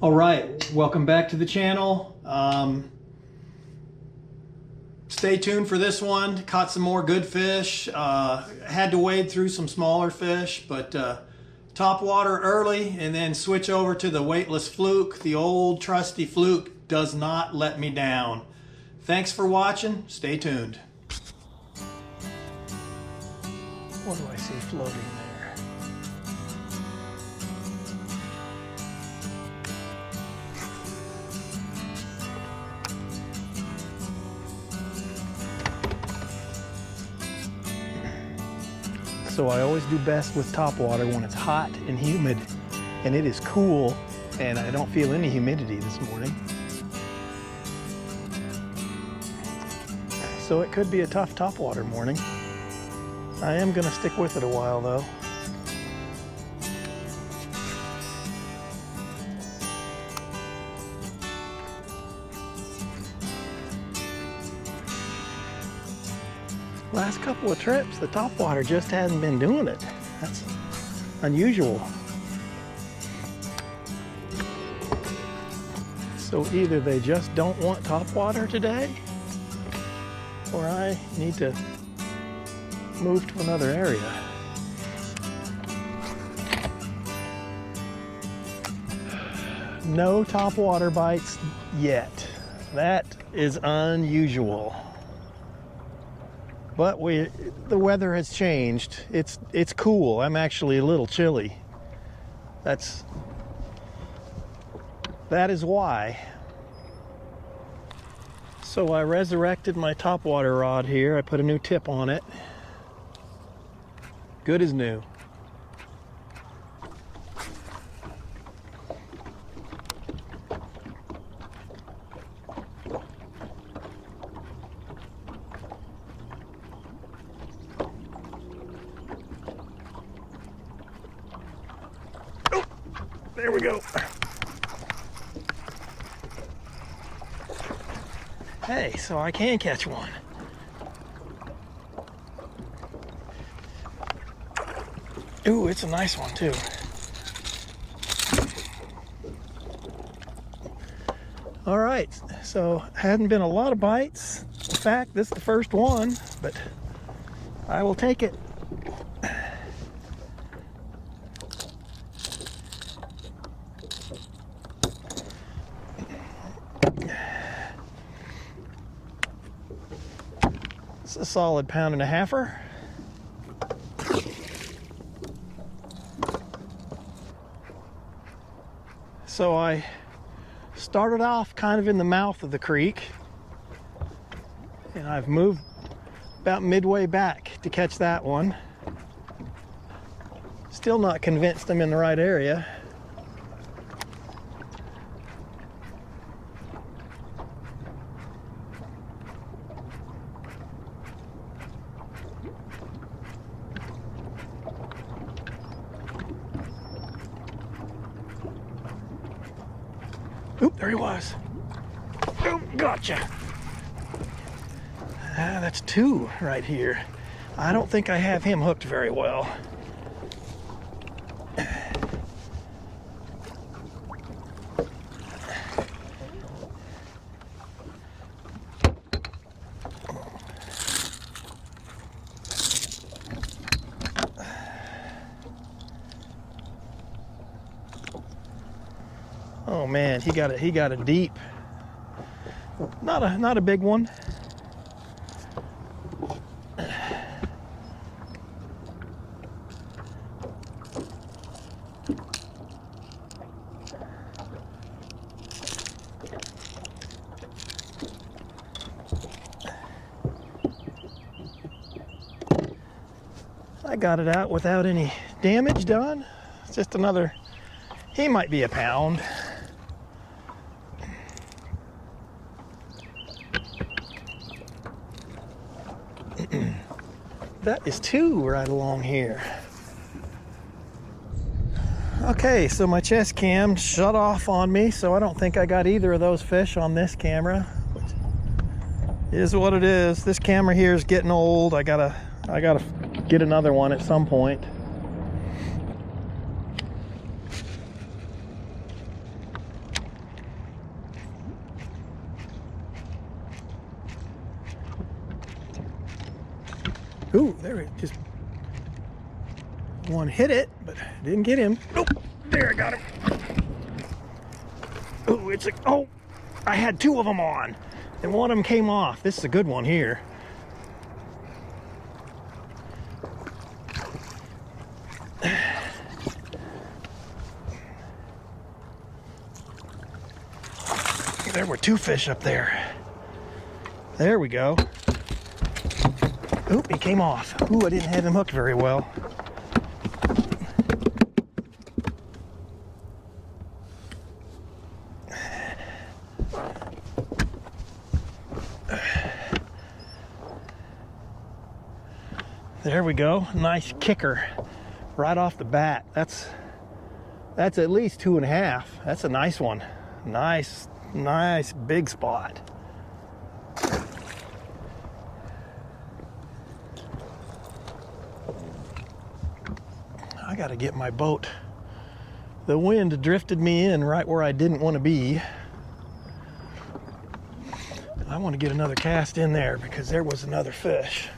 All right, welcome back to the channel. Stay tuned for this one. Caught some more good fish. Had to wade through some smaller fish, but top water early and then switch over to the weightless fluke. The old trusty fluke does not let me down. Thanks for watching. Stay tuned. What do I see floating there? So I always do best with top water when it's hot and humid, and it is cool and I don't feel any humidity this morning. So it could be a tough top water morning. I am gonna stick with it a while though. Last couple of trips, the top water just hasn't been doing it. That's unusual. So either they just don't want top water today, or I need to move to another area. No top water bites yet. That is unusual. But the weather has changed. It's cool. I'm actually a little chilly. That is why. So I resurrected my topwater rod here. I put a new tip on it. Good as new. There we go. Hey, so I can catch one. Ooh, it's a nice one too. All right, so hadn't been a lot of bites. In fact, this is the first one, but I will take it. A solid 1.5 pounds. So I started off kind of in the mouth of the creek, and I've moved about midway back to catch that one. Still not convinced I'm in the right area. Oop, there he was. Oh, gotcha. That's 2 right here. I don't think I have him hooked very well. Oh man, he got it deep. Not a big one. I got it out without any damage done. It's just another, he might be a pound. That is 2 right along here. Okay, so my chest cam shut off on me, so I don't think I got either of those fish on this camera. Which is what it is. This camera here is getting old. I gotta get another one at some point. Ooh, there it just one hit it, but didn't get him. Nope, there I got him. Ooh, it's a, oh, I had two of them on, and one of them came off. This is a good one here. There were two fish up there. There we go. Oop, he came off. Ooh, I didn't have him hooked very well. There we go. Nice kicker right off the bat. That's at least 2.5. That's a nice one. Nice big spot. I got to get my boat. The wind drifted me in right where I didn't want to be. I want to get another cast in there because there was another fish.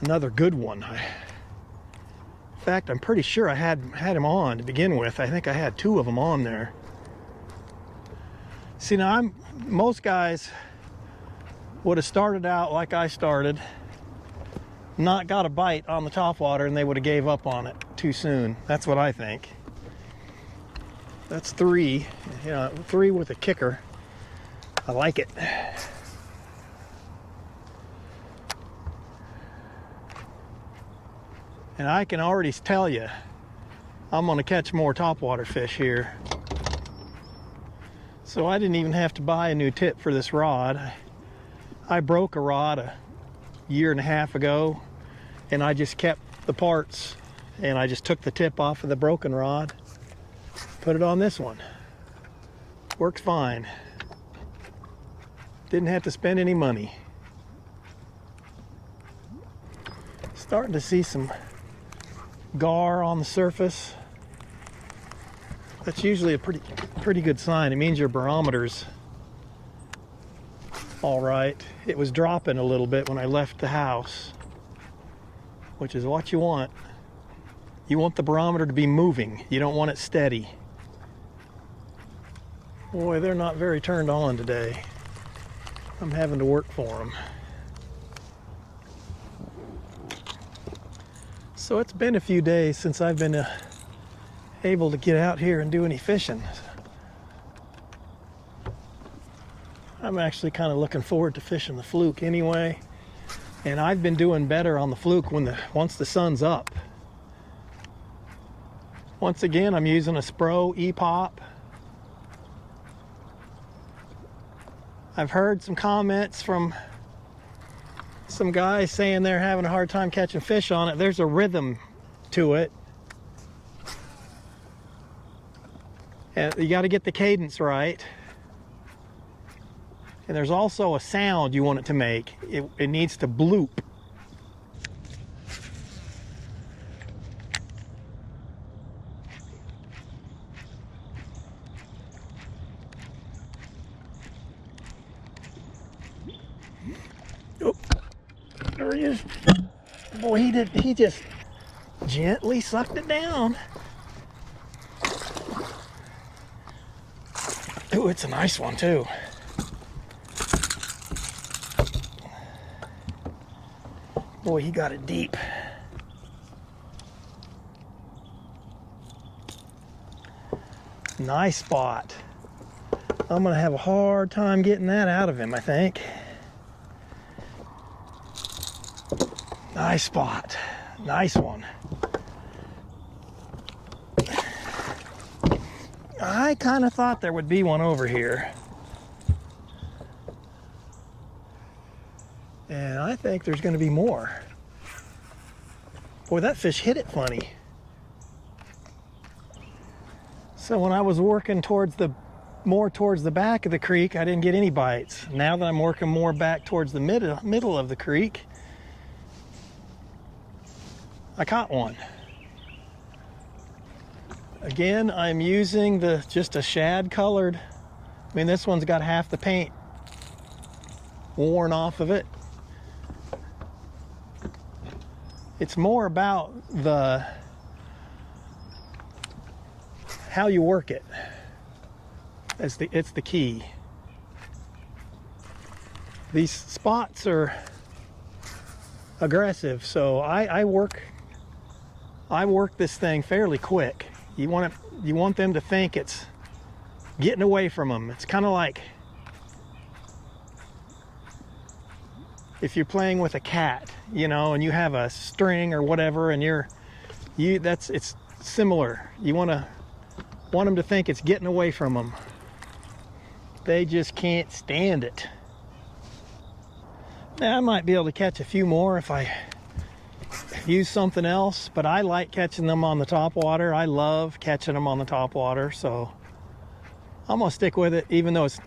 Another good one. In fact, I'm pretty sure I had him on to begin with. I think I had two of them on there. See, now most guys would have started out like I started, not got a bite on the topwater, and they would have gave up on it too soon. That's what I think. That's 3, 3 with a kicker. I like it. And I can already tell you, I'm gonna catch more topwater fish here. So I didn't even have to buy a new tip for this rod. I broke a rod a 1.5 years ago, and I just kept the parts, and I just took the tip off of the broken rod, put it on this one. Works fine. Didn't have to spend any money. Starting to see some gar on the surface. That's usually a pretty good sign. It means your barometer's all right. It was dropping a little bit when I left the house, which is what you want. You want the barometer to be moving. You don't want it steady. Boy, they're not very turned on today. I'm having to work for them. So it's been a few days since I've been able to get out here and do any fishing. I'm actually kind of looking forward to fishing the fluke anyway. And I've been doing better on the fluke once the sun's up. Once again, I'm using a Spro E-Pop. I've heard some comments from some guys saying they're having a hard time catching fish on it. There's a rhythm to it. And you got to get the cadence right. And there's also a sound you want it to make. It needs to bloop. Oh, there he is. Boy, he just gently sucked it down. Ooh, it's a nice one too. Boy, he got it deep. Nice spot. I'm gonna have a hard time getting that out of him, I think. Nice spot. Nice one. I kind of thought there would be one over here. And I think there's going to be more. Boy, that fish hit it funny. So when I was working more towards the back of the creek, I didn't get any bites. Now that I'm working more back towards the middle of the creek, I caught one. Again, I'm using just a shad colored. I mean, this one's got half the paint worn off of it. It's more about how you work it. It's the key. These spots are aggressive, so I work this thing fairly quick. You want them to think it's getting away from them. It's kind of like if you're playing with a cat, you know, and you have a string or whatever, and it's similar. You want them to think it's getting away from them. They just can't stand it. Now, I might be able to catch a few more if I use something else, but I like catching them on the top water. I love catching them on the top water, so I'm gonna stick with it, even though it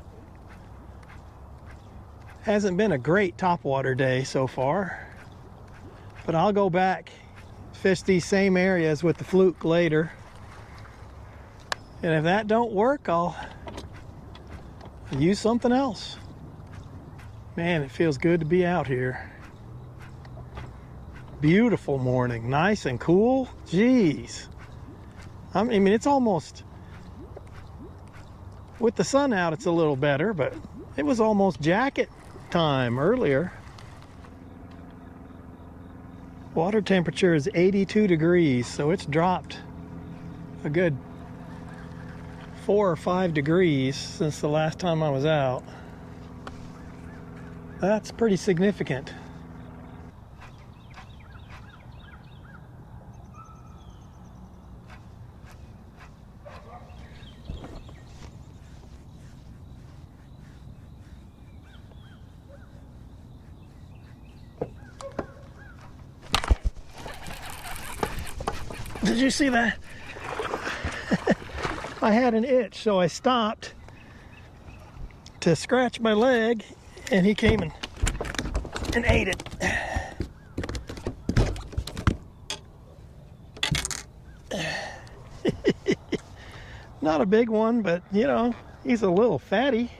hasn't been a great topwater day so far. But I'll go back, fish these same areas with the fluke later, and if that don't work, I'll use something else. Man, it feels good to be out here. Beautiful morning, nice and cool. Jeez. I mean, it's almost, with the sun out, it's a little better, but it was almost jacket time earlier. Water temperature is 82 degrees, so it's dropped a good 4 or 5 degrees since the last time I was out. That's pretty significant. Did you see that? I had an itch, so I stopped to scratch my leg, and he came and ate it. Not a big one, but you know, he's a little fatty.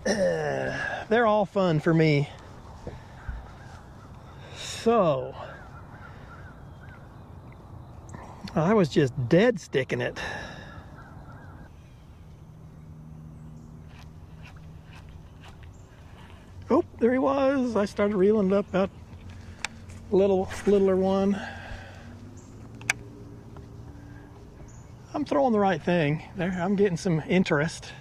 They're all fun for me. So I was just dead sticking it. Oh, there he was. I started reeling it up about littler one. I'm throwing the right thing there. I'm getting some interest.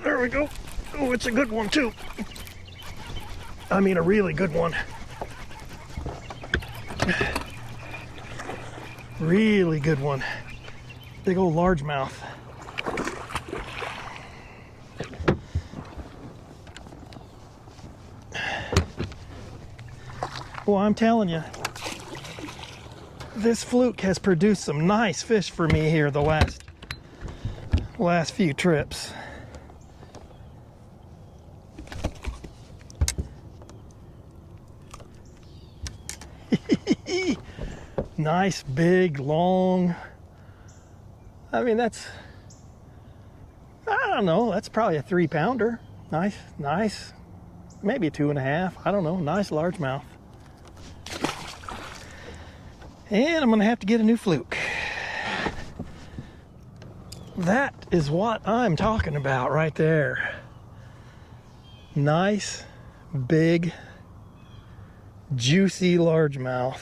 There we go. Oh, it's a good one too. I mean, a really good one. Really good one. Big old largemouth. Well, I'm telling you, this fluke has produced some nice fish for me here the last few trips. Nice, big, long. I mean, I don't know, that's probably a 3-pounder. Nice. Maybe a 2.5. I don't know. Nice largemouth. And I'm gonna have to get a new fluke. That is what I'm talking about right there. Nice, big, juicy largemouth.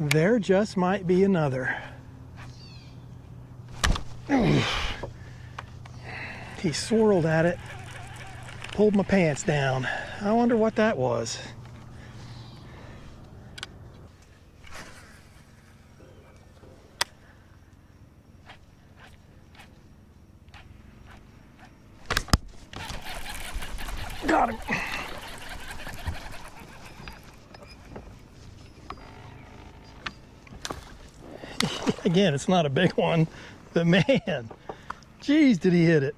There just might be another. He swirled at it, pulled my pants down. I wonder what that was. Got him. Again, it's not a big one, but man, Jeez, did he hit it?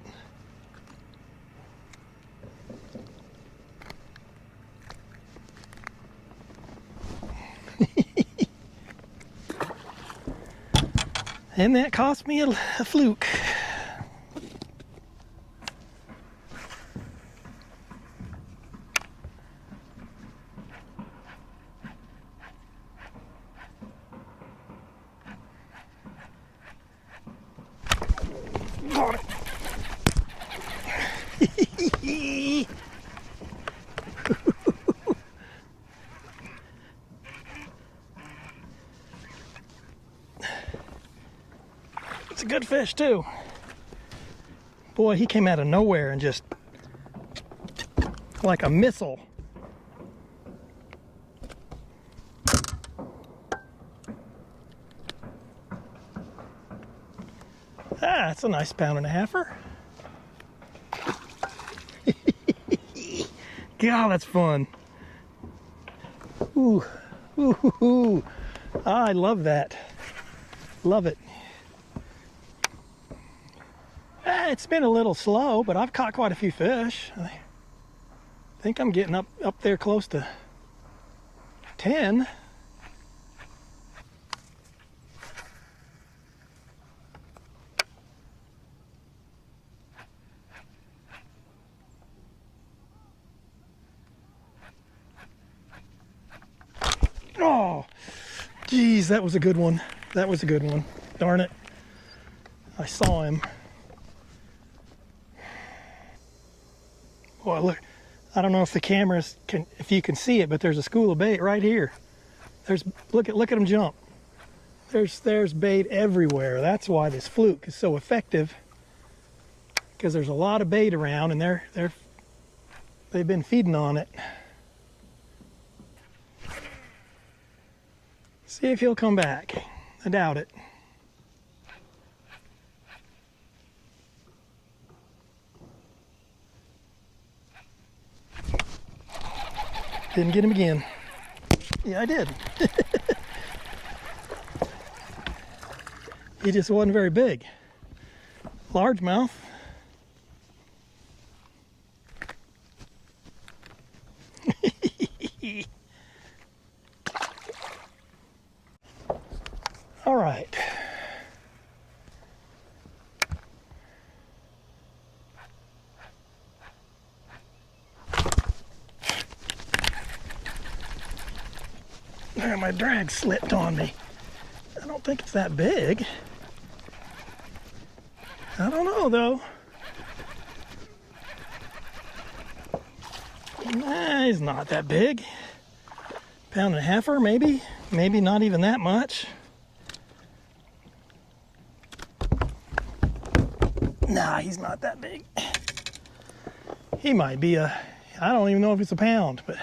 And that cost me a fluke. Got it. It's a good fish too. Boy, he came out of nowhere and just like a missile. Ah, that's a nice 1.5-pounder. God, that's fun. Ooh, ooh, ooh, ooh. I love that. Love it. It's been a little slow, but I've caught quite a few fish. I think I'm getting up there close to 10. Oh, geez, that was a good one. That was a good one. Darn it. I saw him. Boy, look, I don't know if the cameras can, if you can see it, but there's a school of bait right here. Look at them jump. There's bait everywhere. That's why this fluke is so effective, because there's a lot of bait around, and they've been feeding on it. See if he'll come back. I doubt it. Didn't get him again. Yeah, I did. He just wasn't very big. Largemouth. All right. There, my drag slipped on me. I don't think it's that big. I don't know though. Nah, he's not that big. 1.5-pounder, maybe. Maybe not even that much. Nah, he's not that big. He might be I don't even know if it's a pound, but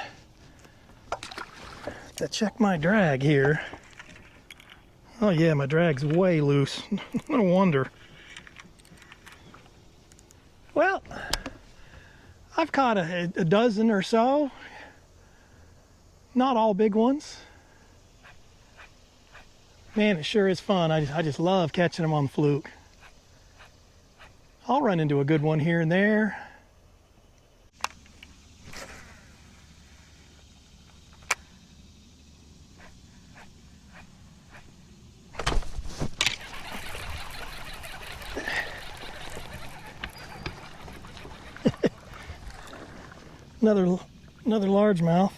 to check my drag here. Oh yeah, my drag's way loose. No wonder. Well, I've caught a dozen or so. Not all big ones. Man, it sure is fun. I just love catching them on the fluke. I'll run into a good one here and there. Another largemouth.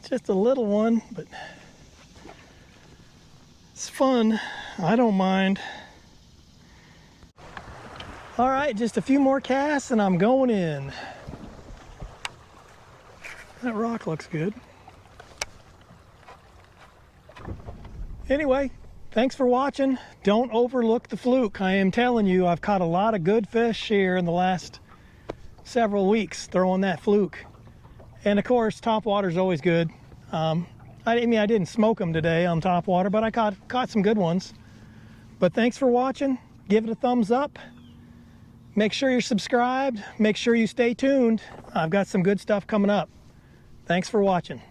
Just a little one, but it's fun. I don't mind. All right, just a few more casts and I'm going in. That rock looks good. Anyway, thanks for watching. Don't overlook the fluke. I am telling you, I've caught a lot of good fish here in the last several weeks throwing that fluke. And of course, topwater's always good. I mean, I didn't smoke them today on topwater, but I caught some good ones. But thanks for watching. Give it a thumbs up. Make sure you're subscribed. Make sure you stay tuned. I've got some good stuff coming up. Thanks for watching.